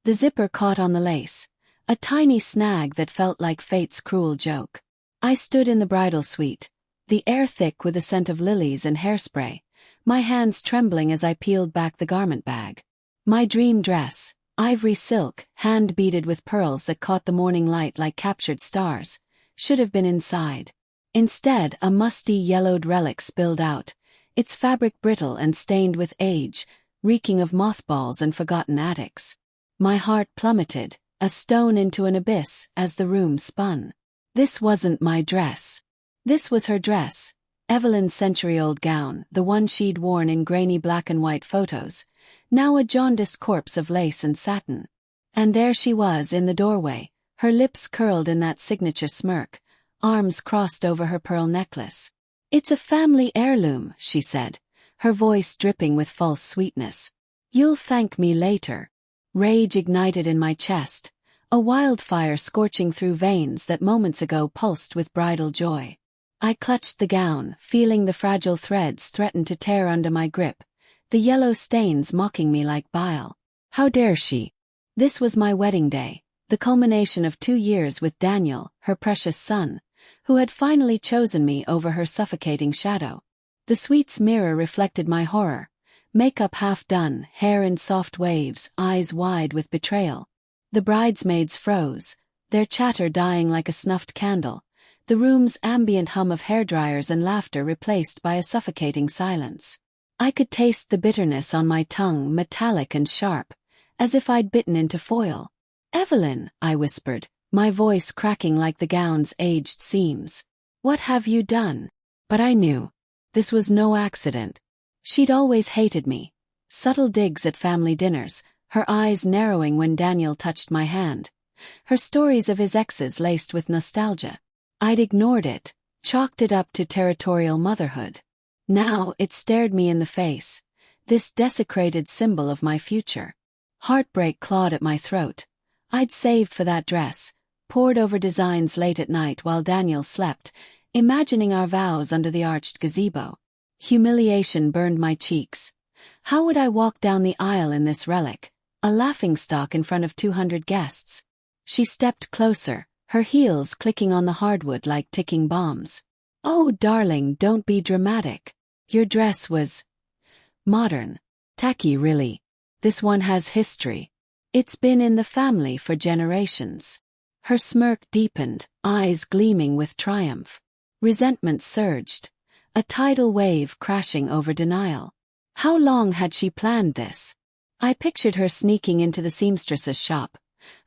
The zipper caught on the lace, a tiny snag that felt like fate's cruel joke. I stood in the bridal suite, the air thick with the scent of lilies and hairspray, my hands trembling as I peeled back the garment bag. My dream dress, ivory silk, hand-beaded with pearls that caught the morning light like captured stars, should have been inside. Instead, a musty yellowed relic spilled out, its fabric brittle and stained with age, reeking of mothballs and forgotten attics. My heart plummeted, a stone into an abyss, as the room spun. This wasn't my dress. This was her dress, Evelyn's century-old gown, the one she'd worn in grainy black and white photos, now a jaundiced corpse of lace and satin. And there she was in the doorway, her lips curled in that signature smirk, arms crossed over her pearl necklace. "It's a family heirloom," she said, her voice dripping with false sweetness. "You'll thank me later." Rage ignited in my chest, a wildfire scorching through veins that moments ago pulsed with bridal joy. I clutched the gown, feeling the fragile threads threaten to tear under my grip, the yellow stains mocking me like bile. How dare she? This was my wedding day, the culmination of 2 years with Daniel, her precious son, who had finally chosen me over her suffocating shadow. The suite's mirror reflected my horror, makeup half done, hair in soft waves, eyes wide with betrayal. The bridesmaids froze, their chatter dying like a snuffed candle, the room's ambient hum of hairdryers and laughter replaced by a suffocating silence. I could taste the bitterness on my tongue, metallic and sharp, as if I'd bitten into foil. "Evelyn," I whispered, my voice cracking like the gown's aged seams. "What have you done?" But I knew. This was no accident. She'd always hated me. Subtle digs at family dinners, her eyes narrowing when Daniel touched my hand. Her stories of his exes laced with nostalgia. I'd ignored it, chalked it up to territorial motherhood. Now it stared me in the face, this desecrated symbol of my future. Heartbreak clawed at my throat. I'd saved for that dress, pored over designs late at night while Daniel slept, imagining our vows under the arched gazebo. Humiliation burned my cheeks. How would I walk down the aisle in this relic, a laughingstock in front of 200 guests? She stepped closer, her heels clicking on the hardwood like ticking bombs. "Oh, darling, don't be dramatic. Your dress was modern. Tacky, really. This one has history. It's been in the family for generations." Her smirk deepened, eyes gleaming with triumph. Resentment surged, a tidal wave crashing over denial. How long had she planned this? I pictured her sneaking into the seamstress's shop,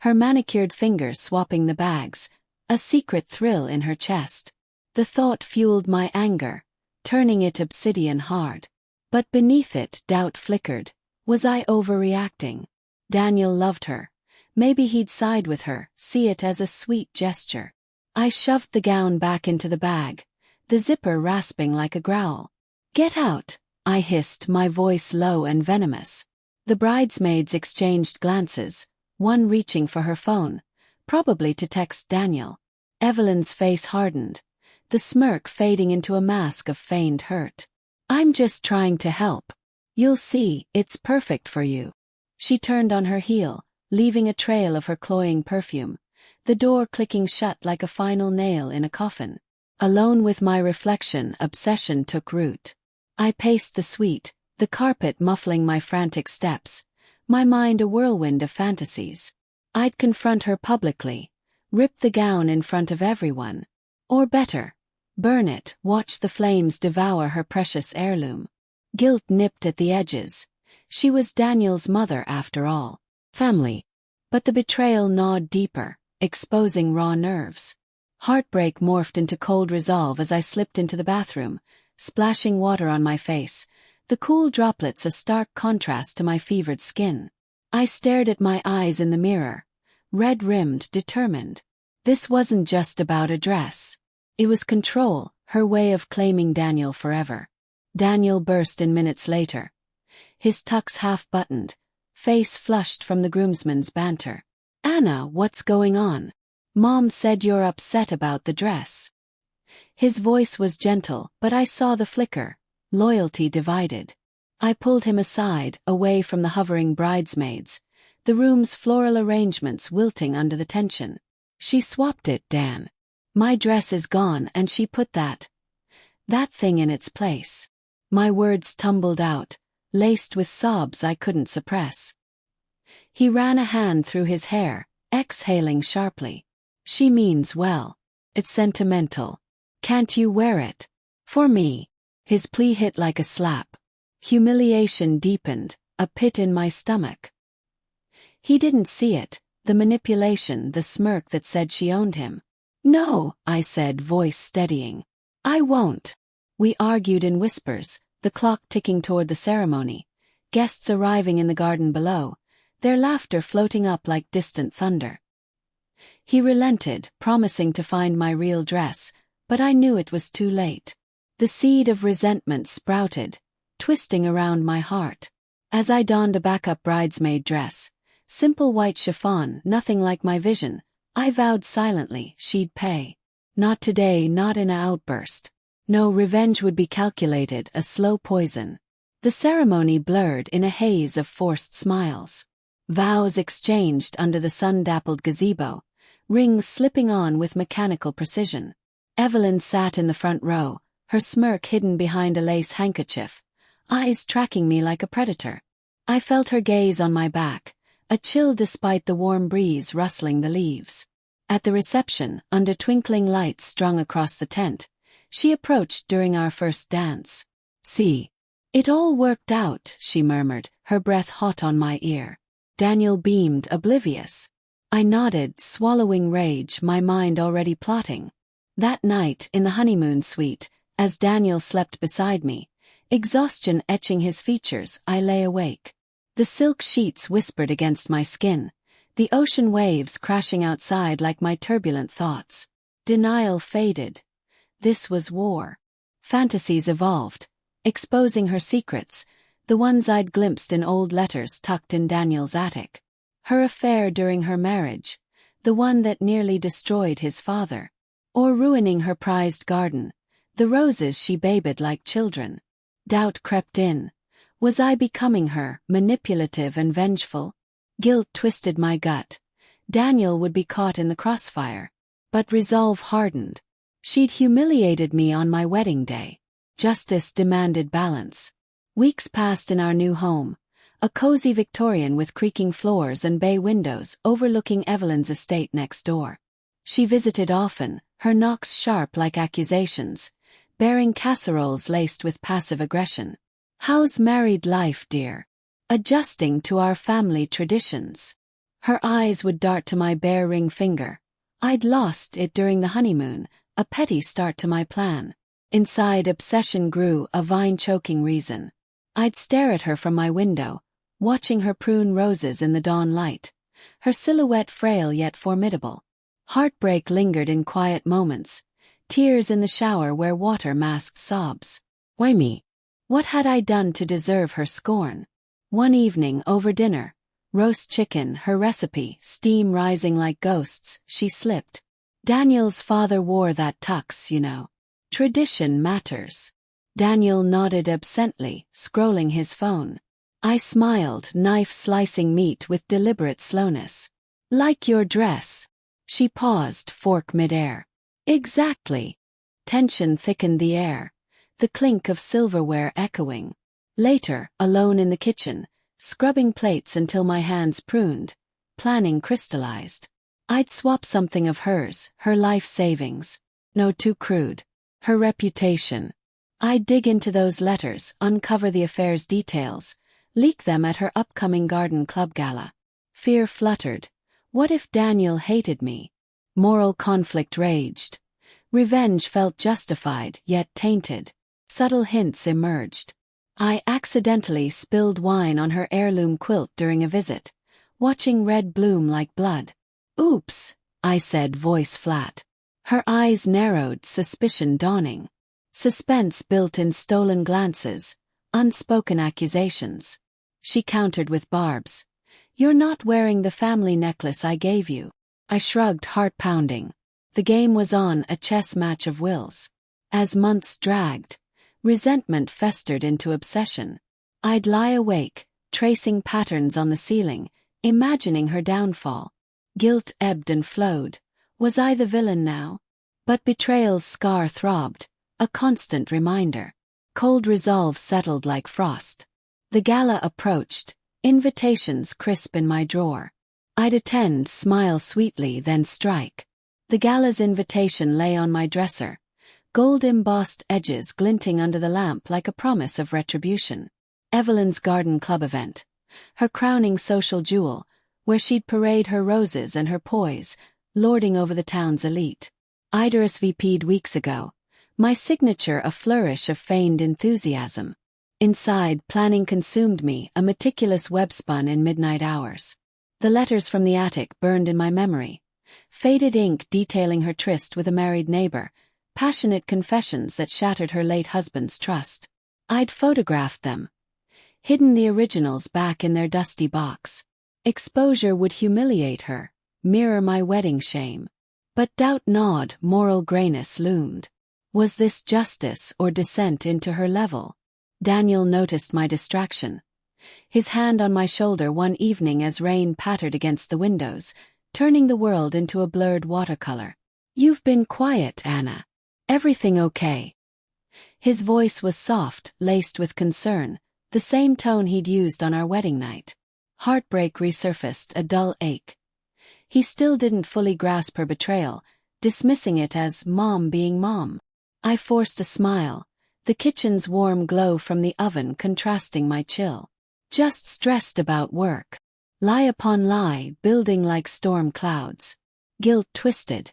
her manicured fingers swapping the bags, a secret thrill in her chest. The thought fueled my anger, turning it obsidian hard. But beneath it, doubt flickered. Was I overreacting? Daniel loved her. Maybe he'd side with her, see it as a sweet gesture. I shoved the gown back into the bag, the zipper rasping like a growl. "Get out," I hissed, my voice low and venomous. The bridesmaids exchanged glances, one reaching for her phone, probably to text Daniel. Evelyn's face hardened, the smirk fading into a mask of feigned hurt. "I'm just trying to help. You'll see, it's perfect for you." She turned on her heel, leaving a trail of her cloying perfume, the door clicking shut like a final nail in a coffin. Alone with my reflection, obsession took root. I paced the suite, the carpet muffling my frantic steps, my mind a whirlwind of fantasies. I'd confront her publicly, rip the gown in front of everyone. Or better, burn it, watch the flames devour her precious heirloom. Guilt nipped at the edges. She was Daniel's mother after all. Family. But the betrayal gnawed deeper, exposing raw nerves. Heartbreak morphed into cold resolve as I slipped into the bathroom, splashing water on my face, the cool droplets a stark contrast to my fevered skin. I stared at my eyes in the mirror, red-rimmed, determined. This wasn't just about a dress. It was control, her way of claiming Daniel forever. Daniel burst in minutes later, his tux half-buttoned, face flushed from the groomsmen's banter. "Anna, what's going on? Mom said you're upset about the dress." His voice was gentle, but I saw the flicker, loyalty divided. I pulled him aside, away from the hovering bridesmaids, the room's floral arrangements wilting under the tension. She swapped it, Dan. My dress is gone and she put that thing in its place. My words tumbled out, laced with sobs I couldn't suppress. He ran a hand through his hair, exhaling sharply. She means well. It's sentimental. Can't you wear it? For me. His plea hit like a slap. Humiliation deepened, a pit in my stomach. He didn't see it, the manipulation, the smirk that said she owned him. No, I said, voice steadying. I won't. We argued in whispers, the clock ticking toward the ceremony, guests arriving in the garden below, their laughter floating up like distant thunder. He relented, promising to find my real dress, but I knew it was too late. The seed of resentment sprouted, twisting around my heart. As I donned a backup bridesmaid dress, simple white chiffon, nothing like my vision, I vowed silently she'd pay. Not today, not in an outburst. No, revenge would be calculated, a slow poison. The ceremony blurred in a haze of forced smiles. Vows exchanged under the sun-dappled gazebo, rings slipping on with mechanical precision. Evelyn sat in the front row, her smirk hidden behind a lace handkerchief, eyes tracking me like a predator. I felt her gaze on my back, a chill despite the warm breeze rustling the leaves. At the reception, under twinkling lights strung across the tent, she approached during our first dance. See. It all worked out, she murmured, her breath hot on my ear. Daniel beamed, oblivious. I nodded, swallowing rage, my mind already plotting. That night, in the honeymoon suite, as Daniel slept beside me, exhaustion etching his features, I lay awake. The silk sheets whispered against my skin, the ocean waves crashing outside like my turbulent thoughts. Denial faded. This was war. Fantasies evolved, exposing her secrets, the ones I'd glimpsed in old letters tucked in Daniel's attic. Her affair during her marriage, the one that nearly destroyed his father. Or ruining her prized garden, the roses she babied like children. Doubt crept in. Was I becoming her, manipulative and vengeful? Guilt twisted my gut. Daniel would be caught in the crossfire. But resolve hardened. She'd humiliated me on my wedding day. Justice demanded balance. Weeks passed in our new home, a cozy Victorian with creaking floors and bay windows overlooking Evelyn's estate next door. She visited often, her knocks sharp like accusations, bearing casseroles laced with passive aggression. How's married life, dear? Adjusting to our family traditions. Her eyes would dart to my bare ring finger. I'd lost it during the honeymoon, a petty start to my plan. Inside, obsession grew, a vine-choking reason. I'd stare at her from my window, watching her prune roses in the dawn light, her silhouette frail yet formidable. Heartbreak lingered in quiet moments, tears in the shower where water masked sobs. Why me? What had I done to deserve her scorn? One evening, over dinner, roast chicken, her recipe, steam rising like ghosts, she slipped. Daniel's father wore that tux, you know. Tradition matters. Daniel nodded absently, scrolling his phone. I smiled, knife slicing meat with deliberate slowness. Like your dress. She paused, fork midair. Exactly. Tension thickened the air, the clink of silverware echoing. Later, alone in the kitchen, scrubbing plates until my hands pruned, planning crystallized. I'd swap something of hers, her life savings. No, too crude. Her reputation. I'd dig into those letters, uncover the affair's details, leak them at her upcoming garden club gala. Fear fluttered. What if Daniel hated me? Moral conflict raged. Revenge felt justified, yet tainted. Subtle hints emerged. I accidentally spilled wine on her heirloom quilt during a visit, watching red bloom like blood. Oops, I said, voice flat. Her eyes narrowed, suspicion dawning. Suspense built in stolen glances, unspoken accusations. She countered with barbs. You're not wearing the family necklace I gave you. I shrugged, heart pounding. The game was on, a chess match of wills. As months dragged, resentment festered into obsession. I'd lie awake, tracing patterns on the ceiling, imagining her downfall. Guilt ebbed and flowed. Was I the villain now? But betrayal's scar throbbed, a constant reminder. Cold resolve settled like frost. The gala approached, invitations crisp in my drawer. I'd attend, smile sweetly, then strike. The gala's invitation lay on my dresser, gold-embossed edges glinting under the lamp like a promise of retribution. Evelyn's garden club event, her crowning social jewel, where she'd parade her roses and her poise, lording over the town's elite. I'd RSVP'd weeks ago, my signature a flourish of feigned enthusiasm. Inside, planning consumed me, a meticulous web-spun in midnight hours. The letters from the attic burned in my memory, faded ink detailing her tryst with a married neighbor, passionate confessions that shattered her late husband's trust. I'd photographed them, hidden the originals back in their dusty box. Exposure would humiliate her, mirror my wedding shame. But doubt gnawed, moral grayness loomed. Was this justice or descent into her level? Daniel noticed my distraction, his hand on my shoulder one evening as rain pattered against the windows, turning the world into a blurred watercolor. "You've been quiet, Anna. Everything okay?" His voice was soft, laced with concern, the same tone he'd used on our wedding night. Heartbreak resurfaced, a dull ache. He still didn't fully grasp her betrayal, dismissing it as mom being mom. I forced a smile, the kitchen's warm glow from the oven contrasting my chill. Just stressed about work. Lie upon lie, building like storm clouds. Guilt twisted.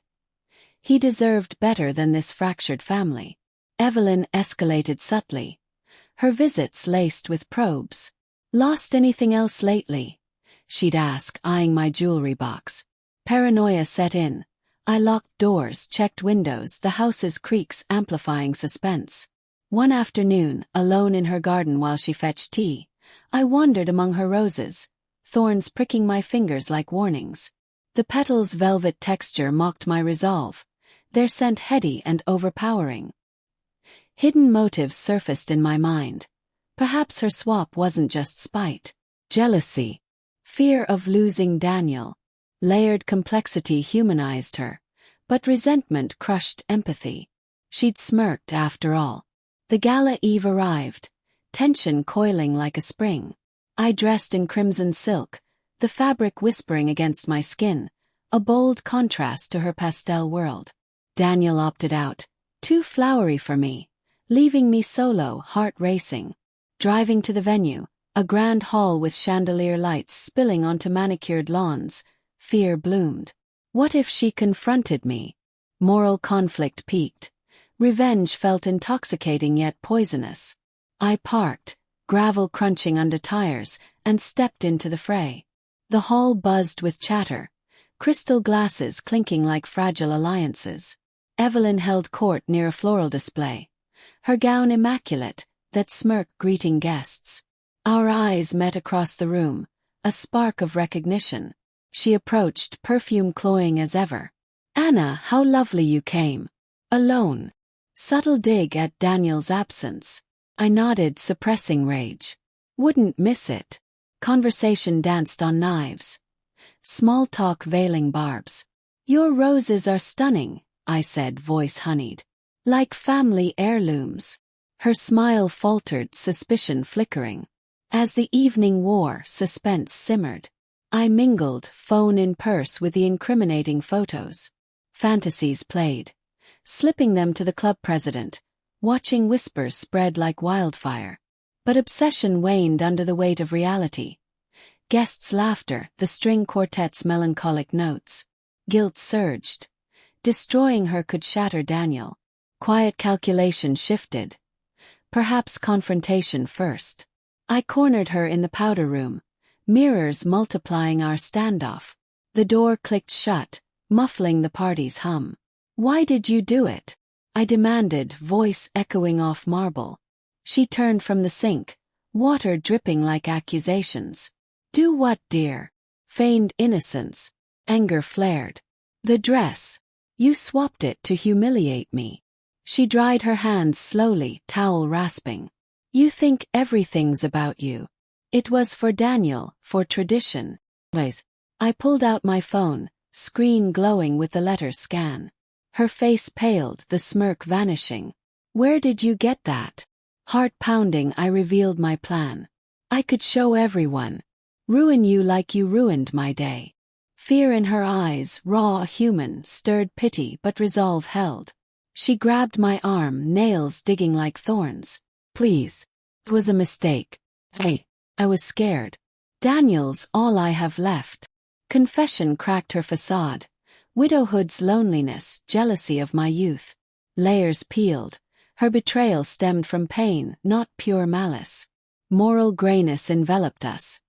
He deserved better than this fractured family. Evelyn escalated subtly, her visits laced with probes. "Lost anything else lately?" she'd ask, eyeing my jewelry box. Paranoia set in. I locked doors, checked windows, the house's creaks amplifying suspense. One afternoon, alone in her garden while she fetched tea, I wandered among her roses, thorns pricking my fingers like warnings. The petals' velvet texture mocked my resolve, their scent heady and overpowering. Hidden motives surfaced in my mind. Perhaps her swap wasn't just spite, jealousy, fear of losing Daniel. Layered complexity humanized her, but resentment crushed empathy. She'd smirked after all. The gala eve arrived, tension coiling like a spring. I dressed in crimson silk, the fabric whispering against my skin, a bold contrast to her pastel world. Daniel opted out, too flowery for me, leaving me solo, heart racing. Driving to the venue, a grand hall with chandelier lights spilling onto manicured lawns, fear bloomed. What if she confronted me? Moral conflict peaked. Revenge felt intoxicating yet poisonous. I parked, gravel crunching under tires, and stepped into the fray. The hall buzzed with chatter, crystal glasses clinking like fragile alliances. Evelyn held court near a floral display, her gown immaculate, that smirk greeting guests. Our eyes met across the room, a spark of recognition. She approached, perfume cloying as ever. "Anna, how lovely you came. Alone." Subtle dig at Daniel's absence. I nodded, suppressing rage. Wouldn't miss it. Conversation danced on knives. Small talk veiling barbs. "Your roses are stunning," I said, voice honeyed. "Like family heirlooms." Her smile faltered, suspicion flickering. As the evening wore, suspense simmered. I mingled, phone in purse, with the incriminating photos. Fantasies played, slipping them to the club president, watching whispers spread like wildfire. But obsession waned under the weight of reality. Guests' laughter, the string quartet's melancholic notes. Guilt surged. Destroying her could shatter Daniel. Quiet calculation shifted. Perhaps confrontation first. I cornered her in the powder room, mirrors multiplying our standoff. The door clicked shut, muffling the party's hum. "Why did you do it?" I demanded, voice echoing off marble. She turned from the sink, water dripping like accusations. "Do what, dear?" Feigned innocence. Anger flared. "The dress. You swapped it to humiliate me." She dried her hands slowly, towel rasping. "You think everything's about you." "It was for Daniel, for tradition." I pulled out my phone, screen glowing with the letter scan. Her face paled, the smirk vanishing. Where did you get that? Heart pounding, I revealed my plan. I could show everyone. Ruin you like you ruined my day. Fear in her eyes, raw, human, stirred pity but resolve held. She grabbed my arm, nails digging like thorns. Please. It was a mistake. I was scared. Daniel's all I have left. Confession cracked her facade. Widowhood's loneliness, jealousy of my youth. Layers peeled. Her betrayal stemmed from pain, not pure malice. Moral grayness enveloped us.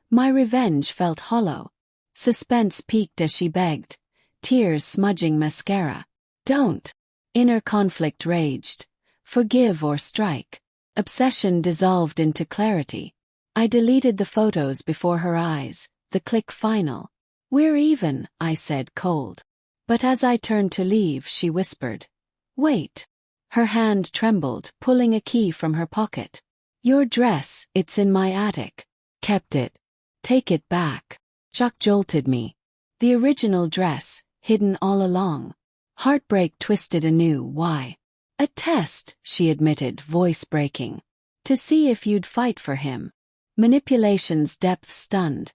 My revenge felt hollow. Suspense peaked as she begged. Tears smudging mascara. Don't. Inner conflict raged. Forgive or strike. Obsession dissolved into clarity. I deleted the photos before her eyes, the click final. We're even, I said cold. But as I turned to leave, she whispered. Wait. Her hand trembled, pulling a key from her pocket. Your dress, it's in my attic. Kept it. Take it back. Shock jolted me. The original dress, hidden all along. Heartbreak twisted anew. Why? A test, she admitted, voice breaking. To see if you'd fight for him. Manipulation's depth stunned.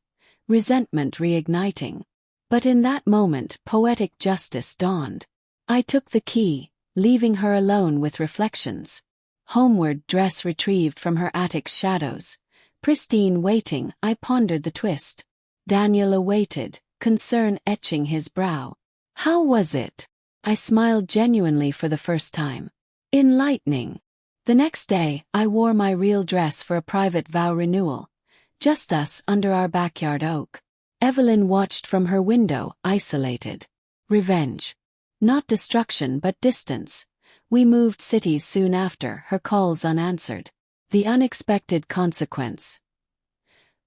Resentment reigniting. But in that moment, poetic justice dawned. I took the key, leaving her alone with reflections. Homeward, dress retrieved from her attic's shadows. Pristine waiting, I pondered the twist. Daniel awaited, concern etching his brow. How was it? I smiled genuinely for the first time. Enlightening. The next day, I wore my real dress for a private vow renewal. Just us under our backyard oak. Evelyn watched from her window, isolated. Revenge. Not destruction but distance. We moved cities soon after, her calls unanswered. The unexpected consequence.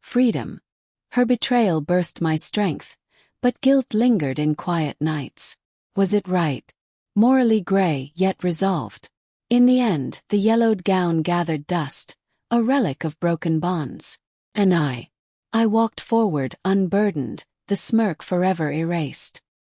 Freedom. Her betrayal birthed my strength, but guilt lingered in quiet nights. Was it right? Morally gray, yet resolved. In the end, the yellowed gown gathered dust, a relic of broken bonds. And I walked forward, unburdened, the smirk forever erased.